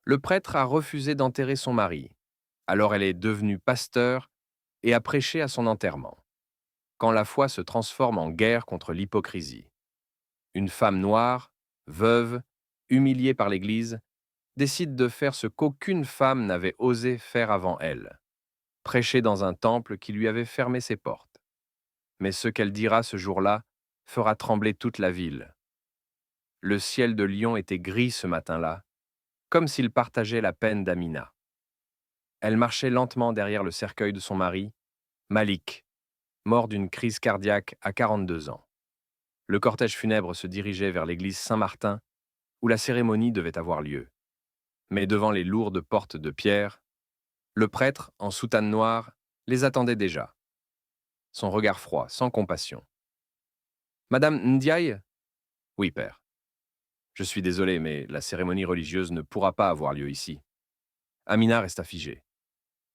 Le prêtre a refusé d'enterrer son mari. Alors elle est devenue pasteur et a prêché à son enterrement. Quand la foi se transforme en guerre contre l'hypocrisie. Une femme noire, veuve, humiliée par l'Église, décide de faire ce qu'aucune femme n'avait osé faire avant elle, prêcher dans un temple qui lui avait fermé ses portes. Mais ce qu'elle dira ce jour-là fera trembler toute la ville. Le ciel de Lyon était gris ce matin-là, comme s'il partageait la peine d'Amina. Elle marchait lentement derrière le cercueil de son mari, Malik, mort d'une crise cardiaque à 42 ans. Le cortège funèbre se dirigeait vers l'église Saint-Martin, où la cérémonie devait avoir lieu. Mais devant les lourdes portes de pierre, le prêtre, en soutane noire, les attendait déjà. Son regard froid, sans compassion. Madame Ndiaye? Oui, père. Je suis désolé, mais la cérémonie religieuse ne pourra pas avoir lieu ici. Amina resta figée.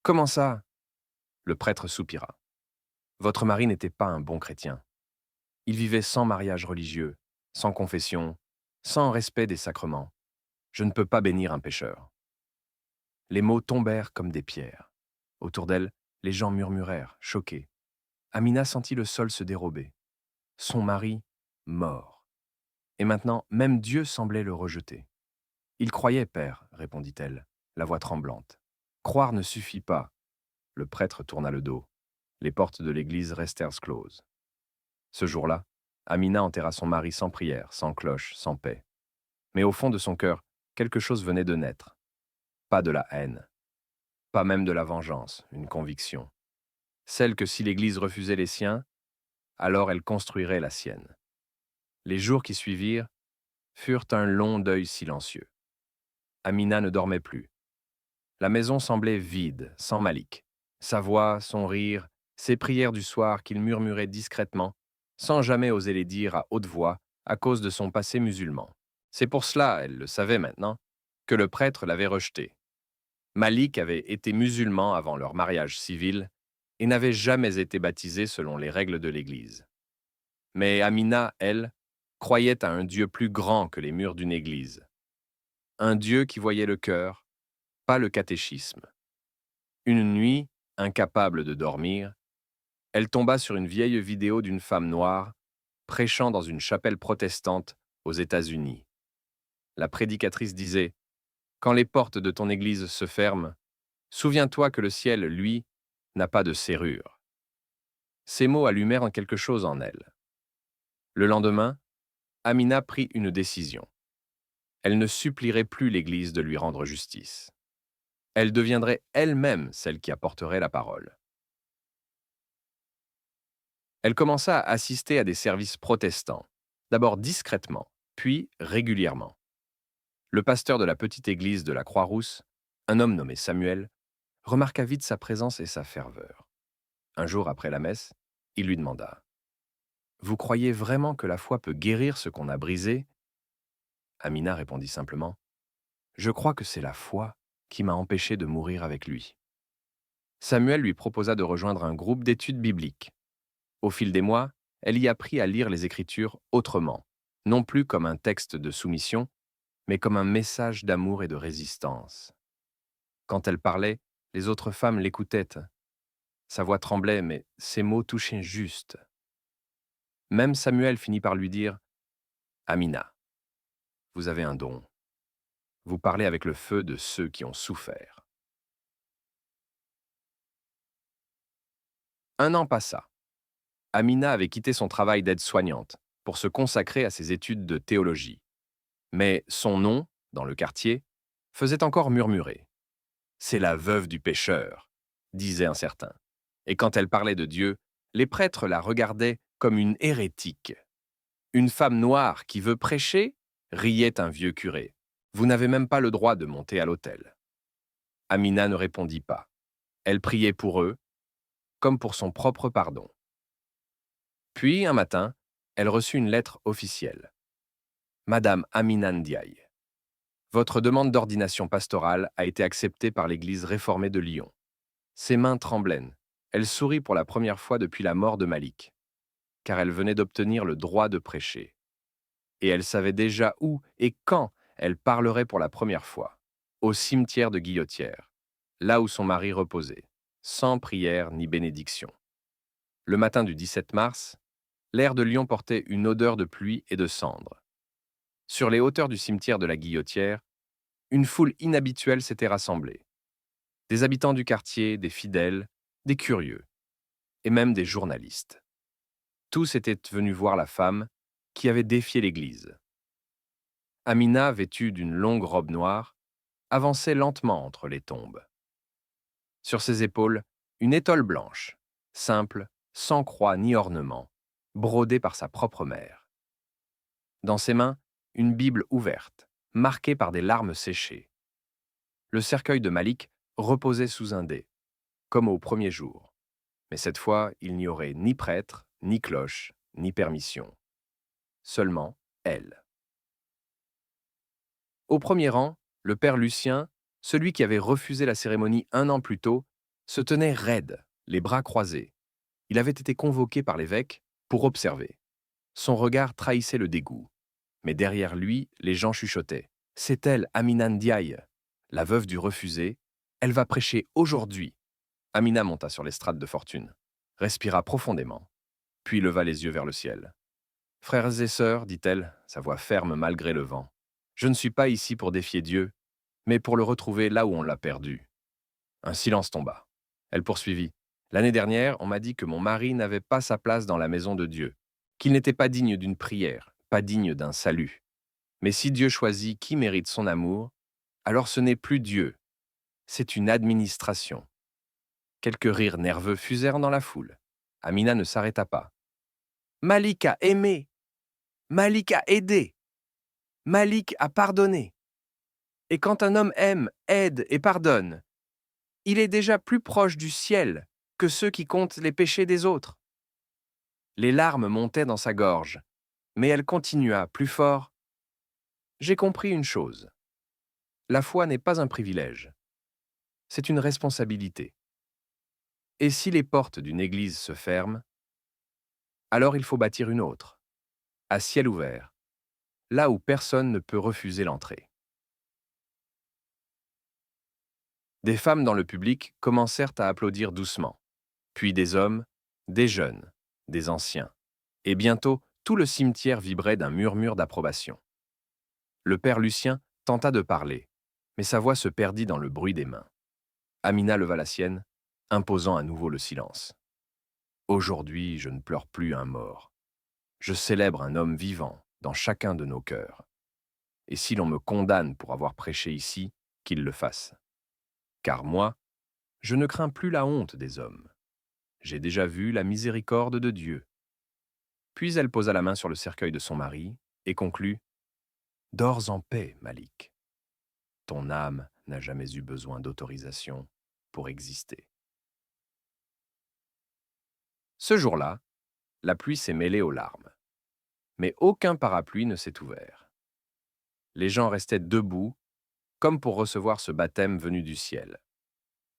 Comment ça? Le prêtre soupira. Votre mari n'était pas un bon chrétien. Il vivait sans mariage religieux, sans confession, sans respect des sacrements. Je ne peux pas bénir un pécheur. Les mots tombèrent comme des pierres. Autour d'elle, les gens murmurèrent, choqués. Amina sentit le sol se dérober. Son mari, mort. Et maintenant, même Dieu semblait le rejeter. Il croyait, père, répondit-elle, la voix tremblante. Croire ne suffit pas. Le prêtre tourna le dos. Les portes de l'église restèrent closes. Ce jour-là, Amina enterra son mari sans prière, sans cloche, sans paix. Mais au fond de son cœur, quelque chose venait de naître. Pas de la haine. Pas même de la vengeance, une conviction. Celle que si l'Église refusait les siens, alors elle construirait la sienne. Les jours qui suivirent furent un long deuil silencieux. Amina ne dormait plus. La maison semblait vide, sans Malik. Sa voix, son rire, ses prières du soir qu'il murmurait discrètement, sans jamais oser les dire à haute voix à cause de son passé musulman. C'est pour cela, elle le savait maintenant, que le prêtre l'avait rejeté. Malik avait été musulman avant leur mariage civil et n'avait jamais été baptisé selon les règles de l'Église. Mais Amina, elle, croyait à un Dieu plus grand que les murs d'une église. Un Dieu qui voyait le cœur, pas le catéchisme. Une nuit, incapable de dormir, elle tomba sur une vieille vidéo d'une femme noire prêchant dans une chapelle protestante aux États-Unis. La prédicatrice disait: Quand les portes de ton église se ferment, souviens-toi que le ciel, lui, n'a pas de serrure. Ces mots allumèrent quelque chose en elle. Le lendemain, Amina prit une décision. Elle ne supplierait plus l'Église de lui rendre justice. Elle deviendrait elle-même celle qui apporterait la parole. Elle commença à assister à des services protestants, d'abord discrètement, puis régulièrement. Le pasteur de la petite église de la Croix-Rousse, un homme nommé Samuel, remarqua vite sa présence et sa ferveur. Un jour après la messe, il lui demanda: Vous croyez vraiment que la foi peut guérir ce qu'on a brisé? Amina répondit simplement: Je crois que c'est la foi qui m'a empêché de mourir avec lui. Samuel lui proposa de rejoindre un groupe d'études bibliques. Au fil des mois, elle y apprit à lire les Écritures autrement, non plus comme un texte de soumission, mais comme un message d'amour et de résistance. Quand elle parlait, les autres femmes l'écoutaient. Sa voix tremblait, mais ses mots touchaient juste. Même Samuel finit par lui dire: Amina, vous avez un don. Vous parlez avec le feu de ceux qui ont souffert. Un an passa. Amina avait quitté son travail d'aide-soignante pour se consacrer à ses études de théologie. Mais son nom, dans le quartier, faisait encore murmurer. C'est la veuve du pécheur, disait un certain. Et quand elle parlait de Dieu, les prêtres la regardaient comme une hérétique. Une femme noire qui veut prêcher, riait un vieux curé. Vous n'avez même pas le droit de monter à l'autel. Amina ne répondit pas. Elle priait pour eux, comme pour son propre pardon. Puis, un matin, elle reçut une lettre officielle. Madame Amina Ndiaye, votre demande d'ordination pastorale a été acceptée par l'Église réformée de Lyon. Ses mains tremblaient. Elle sourit pour la première fois depuis la mort de Malik, car elle venait d'obtenir le droit de prêcher. Et elle savait déjà où et quand elle parlerait pour la première fois, au cimetière de Guillotière, là où son mari reposait, sans prière ni bénédiction. Le matin du 17 mars, l'air de Lyon portait une odeur de pluie et de cendres. Sur les hauteurs du cimetière de la Guillotière, une foule inhabituelle s'était rassemblée. Des habitants du quartier, des fidèles, des curieux, et même des journalistes. Tous étaient venus voir la femme qui avait défié l'Église. Amina, vêtue d'une longue robe noire, avançait lentement entre les tombes. Sur ses épaules, une étole blanche, simple, sans croix ni ornement, brodée par sa propre mère. Dans ses mains, une Bible ouverte, marquée par des larmes séchées. Le cercueil de Malik reposait sous un dais, comme au premier jour. Mais cette fois, il n'y aurait ni prêtre, ni cloche, ni permission. Seulement elle. Au premier rang, le père Lucien, celui qui avait refusé la cérémonie 1 an plus tôt, se tenait raide, les bras croisés. Il avait été convoqué par l'évêque pour observer. Son regard trahissait le dégoût. Mais derrière lui, les gens chuchotaient. « C'est elle, Amina Ndiaye, la veuve du refusé. Elle va prêcher aujourd'hui. » Amina monta sur l'estrade de fortune, respira profondément, puis leva les yeux vers le ciel. « Frères et sœurs, dit-elle, sa voix ferme malgré le vent, je ne suis pas ici pour défier Dieu, mais pour le retrouver là où on l'a perdu. » Un silence tomba. Elle poursuivit. « L'année dernière, on m'a dit que mon mari n'avait pas sa place dans la maison de Dieu, qu'il n'était pas digne d'une prière, pas digne d'un salut. Mais si Dieu choisit qui mérite son amour, alors ce n'est plus Dieu, c'est une administration. » Quelques rires nerveux fusèrent dans la foule. Amina ne s'arrêta pas. « Malik a aimé, Malik a aidé, Malik a pardonné. Et quand un homme aime, aide et pardonne, il est déjà plus proche du ciel que ceux qui comptent les péchés des autres. » Les larmes montaient dans sa gorge, mais elle continua plus fort. « J'ai compris une chose. La foi n'est pas un privilège. C'est une responsabilité. Et si les portes d'une église se ferment, alors il faut bâtir une autre, à ciel ouvert, là où personne ne peut refuser l'entrée. » Des femmes dans le public commencèrent à applaudir doucement, puis des hommes, des jeunes, des anciens, et bientôt tout le cimetière vibrait d'un murmure d'approbation. Le père Lucien tenta de parler, mais sa voix se perdit dans le bruit des mains. Amina leva la sienne, imposant à nouveau le silence. « Aujourd'hui, je ne pleure plus un mort. Je célèbre un homme vivant dans chacun de nos cœurs. Et si l'on me condamne pour avoir prêché ici, qu'il le fasse. Car moi, je ne crains plus la honte des hommes. J'ai déjà vu la miséricorde de Dieu. » Puis elle posa la main sur le cercueil de son mari et conclut. « Dors en paix, Malik. Ton âme n'a jamais eu besoin d'autorisation pour exister. » Ce jour-là, la pluie s'est mêlée aux larmes. Mais aucun parapluie ne s'est ouvert. Les gens restaient debout, comme pour recevoir ce baptême venu du ciel.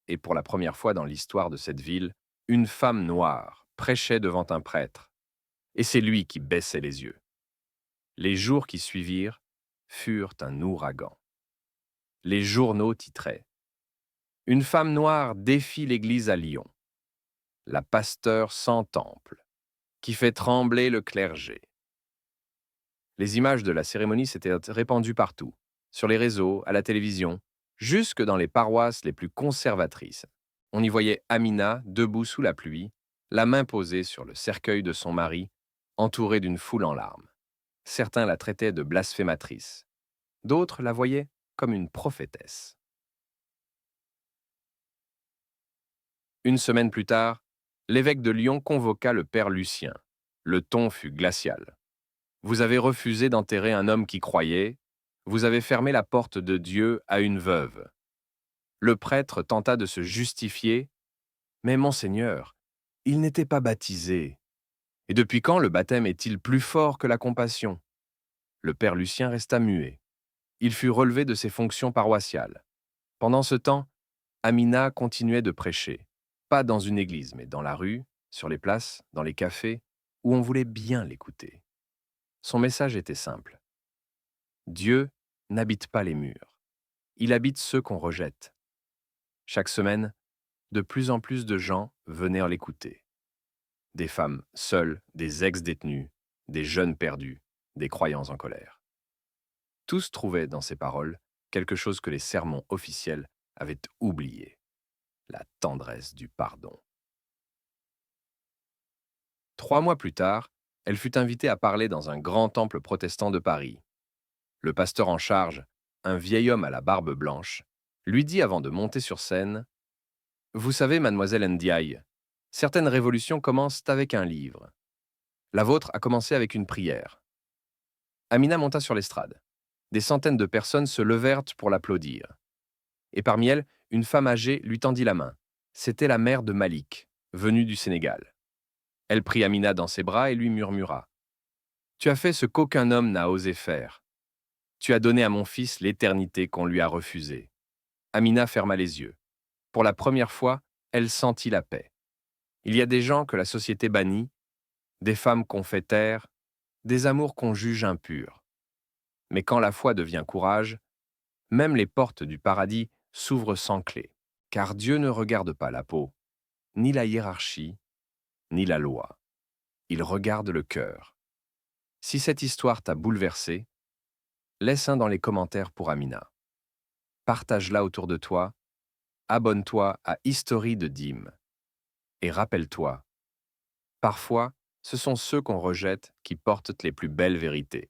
Et pour la première fois dans l'histoire de cette ville, une femme noire prêchait devant un prêtre, et c'est lui qui baissait les yeux. Les jours qui suivirent furent un ouragan. Les journaux titraient « Une femme noire défie l'Église à Lyon. La pasteur sans temple, qui fait trembler le clergé. » Les images de la cérémonie s'étaient répandues partout, sur les réseaux, à la télévision, jusque dans les paroisses les plus conservatrices. On y voyait Amina debout sous la pluie, la main posée sur le cercueil de son mari, entourée d'une foule en larmes. Certains la traitaient de blasphématrice. D'autres la voyaient comme une prophétesse. Une semaine plus tard, l'évêque de Lyon convoqua le père Lucien. Le ton fut glacial. « Vous avez refusé d'enterrer un homme qui croyait, vous avez fermé la porte de Dieu à une veuve. » Le prêtre tenta de se justifier. « Mais monseigneur, il n'était pas baptisé. Et depuis quand le baptême est-il plus fort que la compassion ?» Le père Lucien resta muet. Il fut relevé de ses fonctions paroissiales. Pendant ce temps, Amina continuait de prêcher, pas dans une église, mais dans la rue, sur les places, dans les cafés, où on voulait bien l'écouter. Son message était simple. Dieu n'habite pas les murs. Il habite ceux qu'on rejette. Chaque semaine, de plus en plus de gens venaient l'écouter. Des femmes seules, des ex-détenus, des jeunes perdus, des croyants en colère. Tous trouvaient dans ses paroles quelque chose que les sermons officiels avaient oublié, la tendresse du pardon. 3 mois plus tard, elle fut invitée à parler dans un grand temple protestant de Paris. Le pasteur en charge, un vieil homme à la barbe blanche, lui dit avant de monter sur scène: Vous savez, mademoiselle Ndiaye, certaines révolutions commencent avec un livre. La vôtre a commencé avec une prière. Amina monta sur l'estrade. Des centaines de personnes se levèrent pour l'applaudir. Et parmi elles, une femme âgée lui tendit la main. C'était la mère de Malik, venue du Sénégal. Elle prit Amina dans ses bras et lui murmura: Tu as fait ce qu'aucun homme n'a osé faire. Tu as donné à mon fils l'éternité qu'on lui a refusée. Amina ferma les yeux. Pour la première fois, elle sentit la paix. Il y a des gens que la société bannit, des femmes qu'on fait taire, des amours qu'on juge impurs. Mais quand la foi devient courage, même les portes du paradis s'ouvrent sans clé, car Dieu ne regarde pas la peau, ni la hiérarchie, ni la loi. Il regarde le cœur. Si cette histoire t'a bouleversé, laisse un dans les commentaires pour Amina. Partage-la autour de toi, abonne-toi à History de Dîmes. Et rappelle-toi, parfois, ce sont ceux qu'on rejette qui portent les plus belles vérités.